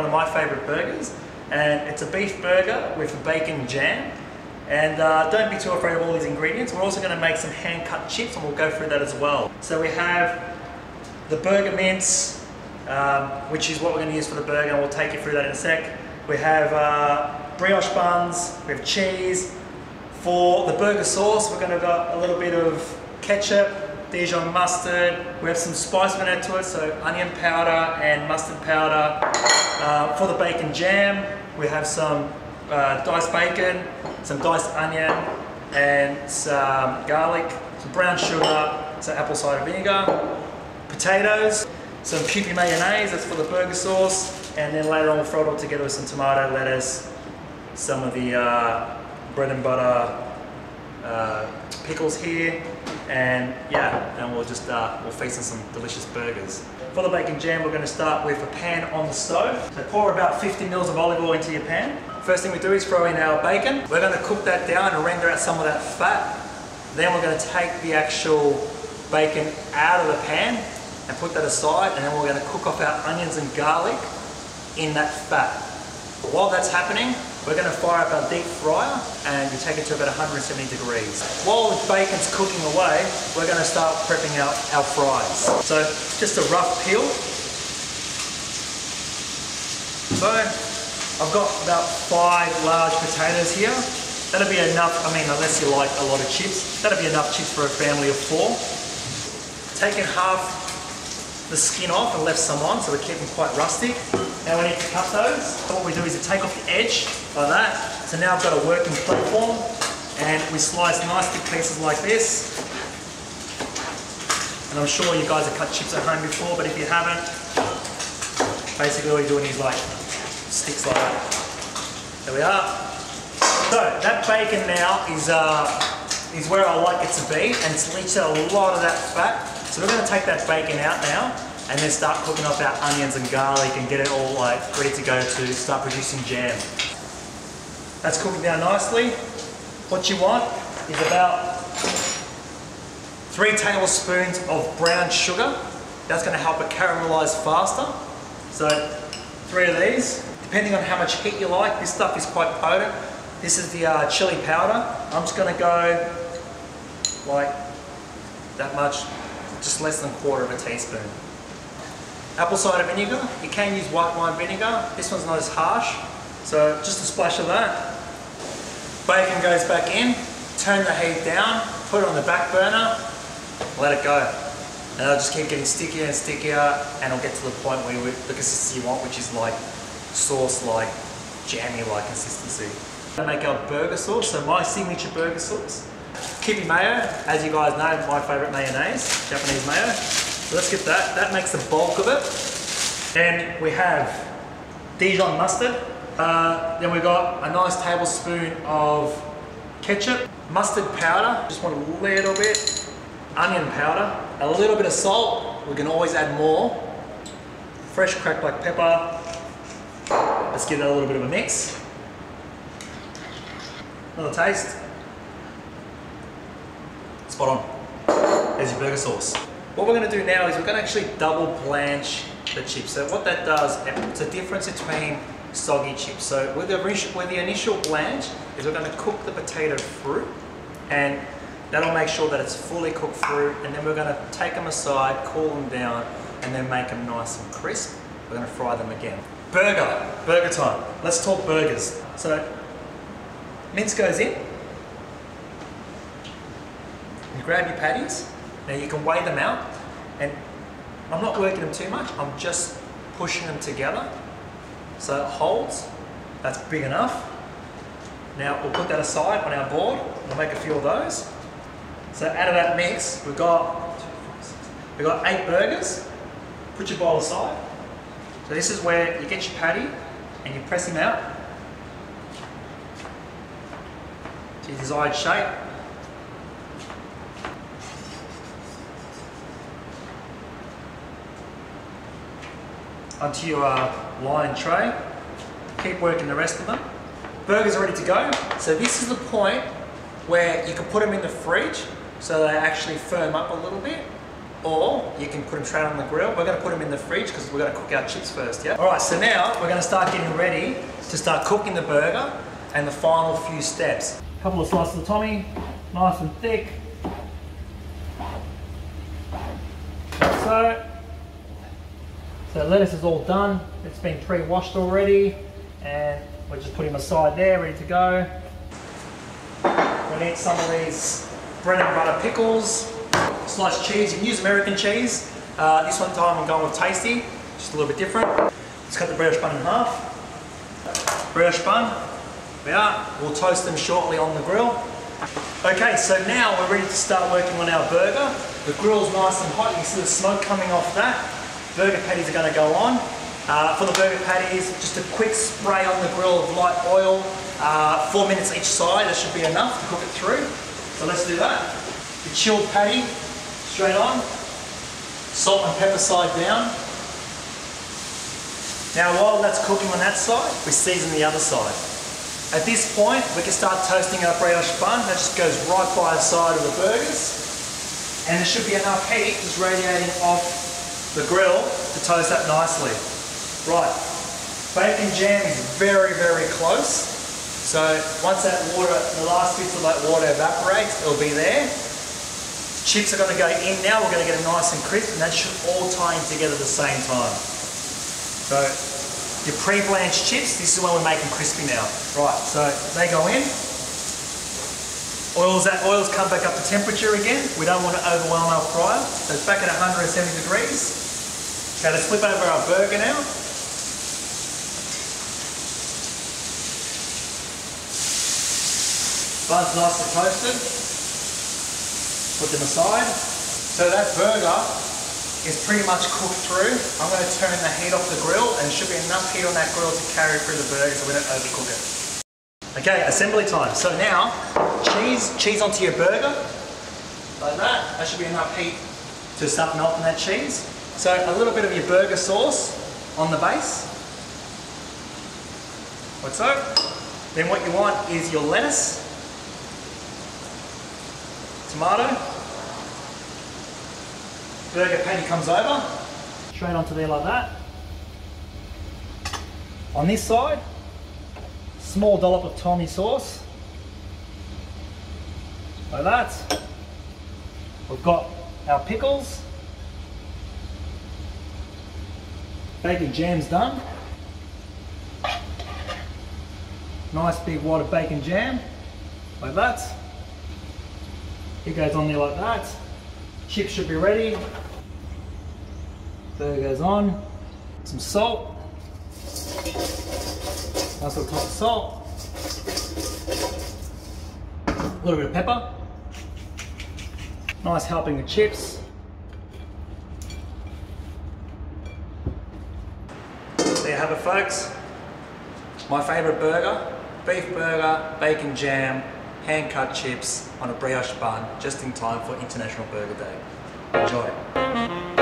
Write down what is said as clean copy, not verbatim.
one of my favourite burgers, and it's a beef burger with bacon jam. And don't be too afraid of all these ingredients. We're also going to make some hand-cut chips, and we'll go through that as well. So we have the burger mince, which is what we're going to use for the burger, and we'll take you through that in a sec. We have brioche buns, we have cheese. For the burger sauce, we're going to got a little bit of ketchup, Dijon mustard. We have some spice going to add to it, so onion powder and mustard powder. For the bacon jam, we have some diced bacon, some diced onion, and some garlic, some brown sugar, some apple cider vinegar, potatoes, some Kewpie mayonnaise, that's for the burger sauce, and then later on we'll throw it all together with some tomato, lettuce, some of the bread and butter pickles here, and yeah, and we'll feast on some delicious burgers. For the bacon jam, we're going to start with a pan on the stove. So pour about 50 mils of olive oil into your pan. First thing we do is throw in our bacon. We're going to cook that down and render out some of that fat. Then we're going to take the actual bacon out of the pan and put that aside, and then we're going to cook off our onions and garlic in that fat. While that's happening, we're going to fire up our deep fryer and we take it to about 170 degrees. While the bacon's cooking away, we're going to start prepping our fries. So just a rough peel. So I've got about 5 large potatoes here. That'll be enough, I mean, unless you like a lot of chips, that'll be enough chips for a family of 4. Taking half the skin off and left some on, so we keep them quite rustic. Now we need to cut those. So what we do is we take off the edge like that. So now I've got a working platform, and we slice nice big pieces like this. And I'm sure you guys have cut chips at home before, but if you haven't, basically all you're doing is like sticks like that. There we are. So that bacon now is where I like it to be, and it's leached out a lot of that fat. So we're going to take that bacon out now and then start cooking up our onions and garlic and get it all like ready to go to start producing jam. That's cooking down nicely. What you want is about 3 tablespoons of brown sugar. That's going to help it caramelize faster. So 3 of these. Depending on how much heat you like, this stuff is quite potent. This is the chili powder. I'm just going to go like that much, just less than a quarter of a teaspoon. Apple cider vinegar, you can use white wine vinegar. This one's not as harsh, so just a splash of that. Bacon goes back in, turn the heat down, put it on the back burner, let it go. And it'll just keep getting stickier and stickier, and it'll get to the point where the consistency you want, which is like sauce-like, jammy-like consistency. I make our burger sauce, so my signature burger sauce. Kewpie mayo, as you guys know, my favourite mayonnaise, Japanese mayo. So let's get that. That makes the bulk of it. And we have Dijon mustard. Then we've got a nice tablespoon of ketchup, mustard powder, just want a little bit, onion powder, a little bit of salt. We can always add more. Fresh cracked black pepper. Let's give that a little bit of a mix. Another taste. Spot on. There's your burger sauce. What we're going to do now is we're going to actually double blanch the chips. So what that does, it's a difference between soggy chips. So with the initial blanch is we're going to cook the potato through, and that'll make sure that it's fully cooked through, and then we're going to take them aside, cool them down, and then make them nice and crisp. We're going to fry them again. Burger time. Let's talk burgers. So mince goes in. You grab your patties. Now you can weigh them out, and I'm not working them too much, I'm just pushing them together so it holds. That's big enough. Now we'll put that aside on our board. We'll make a few of those. So out of that mix, we've got 8 burgers. Put your bowl aside. So this is where you get your patty and you press him out to your desired shape. Onto your line tray. Keep working the rest of them. Burgers are ready to go. So this is the point where you can put them in the fridge so they actually firm up a little bit. or you can put them straight on the grill. We're going to put them in the fridge because we're going to cook our chips first, yeah? Alright, so now we're going to start getting ready to start cooking the burger and the final few steps. A couple of slices of Tommy, nice and thick. Like so lettuce is all done. It's been pre-washed already, and we're just putting them aside there, ready to go. We need some of these bread and butter pickles, sliced cheese. You can use American cheese. This one time I'm going with Tasty, just a little bit different. Let's cut the brioche bun in half. Brioche bun, we are. We'll toast them shortly on the grill. Okay, so now we're ready to start working on our burger. The grill's nice and hot. You can see the smoke coming off that. Burger patties are going to go on. For the burger patties, just a quick spray on the grill of light oil. 4 minutes each side, that should be enough to cook it through. So let's do that. The chilled patty, straight on. Salt and pepper side down. Now while that's cooking on that side, we season the other side. At this point, we can start toasting our brioche bun. That just goes right by the side of the burgers. And there should be enough heat just radiating off the grill to toast that nicely. Right, bacon jam is very, very close. So once that water, the last bits of that water evaporates, it'll be there. Chips are going to go in now. We're going to get it nice and crisp, and that should all tie in together at the same time. So your pre-blanched chips, this is when we're making crispy now. Right, so they go in. Oils come back up to temperature again. We don't want to overwhelm our fryer. So it's back at 170 degrees. Okay, let's flip over our burger now. Bun's nicely toasted. Put them aside. So that burger is pretty much cooked through. I'm going to turn the heat off the grill, and there should be enough heat on that grill to carry through the burger so we don't overcook it. Okay, assembly time. So now, cheese onto your burger, like that. That should be enough heat to start melting that cheese. So a little bit of your burger sauce on the base, like so. Then what you want is your lettuce, tomato, burger patty comes over, straight onto there like that. On this side, small dollop of Tommy sauce, like that. We've got our pickles. Bacon jam's done. Nice big wad of bacon jam, like that. It goes on there like that. Chips should be ready. Burger goes on. Some salt. Nice little top of salt. A little bit of pepper. Nice helping of chips. There you have it, folks. My favourite burger. Beef burger, bacon jam, hand-cut chips on a brioche bun, just in time for International Burger Day. Enjoy.